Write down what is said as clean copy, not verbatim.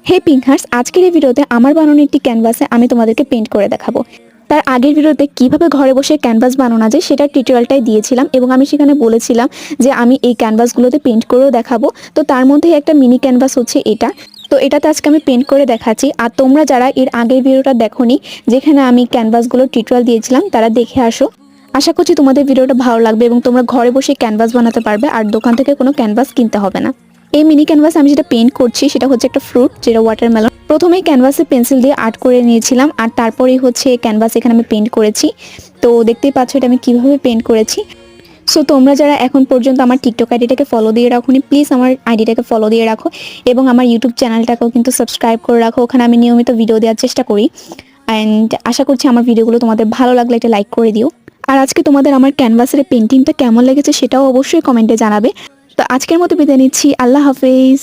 হে পিঙ্কার্স, আজকের এই ভিডিওতে আমার বানানো একটি ক্যানভাসে আমি তোমাদেরকে পেন্ট করে দেখাবো। তার আগের ভিডিওতে কিভাবে ঘরে বসে ক্যানভাস বানানো যায় সেটার টিউটোরিয়ালটাই দিয়েছিলাম এবং আমি সেখানে বলেছিলাম যে আমি এই ক্যানভাসগুলোতে পেন্ট করেও দেখাবো। তো তার মধ্যে একটা মিনি ক্যানভাস হচ্ছে এটা। তো এটাতে আজকে আমি পেন্ট করে দেখাচ্ছি। আর তোমরা যারা এর আগের ভিডিওটা দেখোনি, যেখানে আমি ক্যানভাসগুলোর টিউটোরিয়াল দিয়েছিলাম, তারা দেখে আসো। আশা করছি তোমাদের ভিডিওটা ভালো লাগবে এবং তোমরা ঘরে বসে ক্যানভাস বানাতে পারবে আর দোকান থেকে কোনো ক্যানভাস কিনতে হবে না। এই মিনি ক্যানভাস আমি যেটা পেন্ট করছি সেটা হচ্ছে একটা ফ্রুট, যেটা ওয়াটারমেলন। প্রথমেই ক্যানভাসে পেন্সিল দিয়ে আর্ট করে নিয়েছিলাম আর তারপরেই হচ্ছে ক্যানভাস এখানে আমি পেন্ট করেছি। তো দেখতেই পাচ্ছ এটা আমি কিভাবে পেন্ট করেছি। সো তোমরা যারা এখন পর্যন্ত আমার টিকটক আইডিটাকে ফলো দিয়ে রাখোনি, প্লিজ আমার আইডিটাকে ফলো দিয়ে রাখো এবং আমার ইউটিউব চ্যানেলটাকেও কিন্তু সাবস্ক্রাইব করে রাখো। ওখানে আমি নিয়মিত ভিডিও দেওয়ার চেষ্টা করি অ্যান্ড আশা করছি আমার ভিডিওগুলো তোমাদের ভালো লাগলে একটা লাইক করে দিও। আর আজকে তোমাদের আমার ক্যানভাসের পেন্টিংটা কেমন লেগেছে সেটাও অবশ্যই কমেন্টে জানাবে। তো আজকের মতো বিদায় নিচ্ছি, আল্লাহ হাফেজ।